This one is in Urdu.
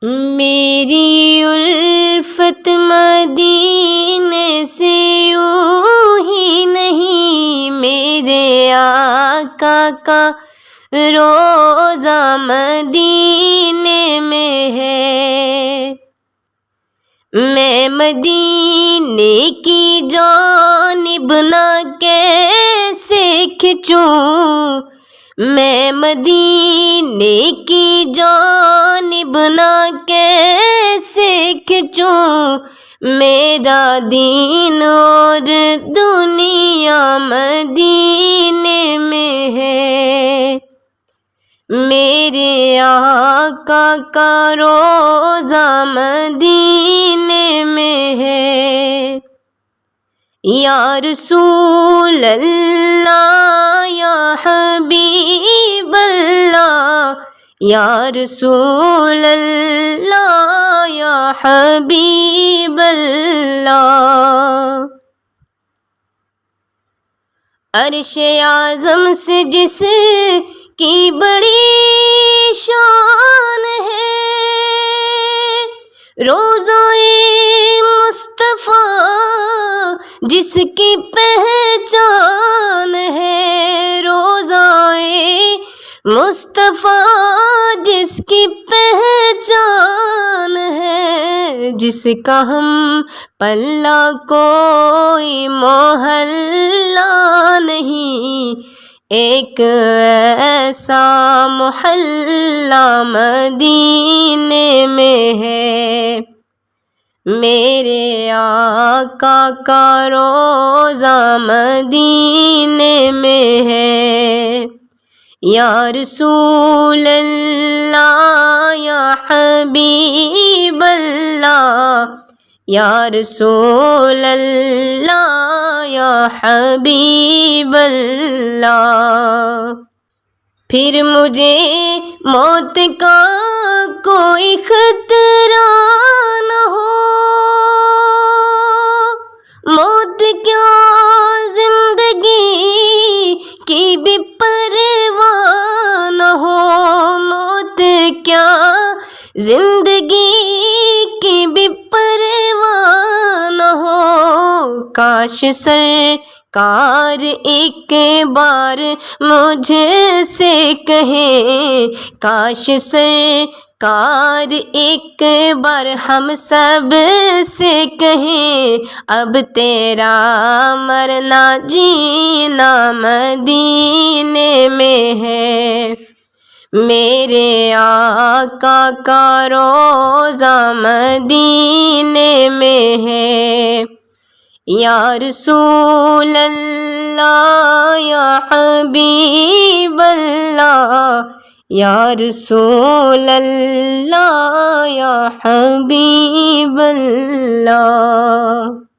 میری الفت مدینے سے یوں ہی نہیں، میرے آقا کا روضہ مدینے میں ہے۔ میں مدینے کی جانب نہ کیسے کھنچوں، میں مدینے کی جانب نہ کیسے کھنچوں، میرا دین اور دنیا مدینے میں ہے۔ میرے آقا کا روضہ مدینے میں ہے۔ یا رسول اللہ یا حبیب اللہ، یا رسول اللہ یا حبیب اللہ۔ عرش اعظم سے جس کی بڑی شان ہے، روضہ مصطفیٰ جس کی پہچان ہے، روضہ مصطفیٰ جس کی پہچان ہے، جس کا ہم پلہ کوئی محلہ نہیں، ایک ایسا محلہ مدینے میں ہے۔ میرے آقا کا روضہ مدینے میں ہے۔ یا رسول اللہ یا حبیب اللہ، یا رسول اللہ یا حبیب اللہ۔ پھر مجھے موت کا کوئی خطرہ نہ ہو، موت کیا زندگی کی بھی پرواہ نہ ہو، موت کیا زندگی کی بھی پرواہ نہ ہو۔ کاش سرکار ایک بار مجھ سے کہیں، کاش سرکار ایک بار ہم سب سے کہیں، اب تیرا مرنا جینا مدینے میں ہے۔ میرے آقا کا روضہ مدینے میں ہے۔ یا رسول اللہ یا حبیب اللہ، یا رسول اللہ یا حبیب اللہ۔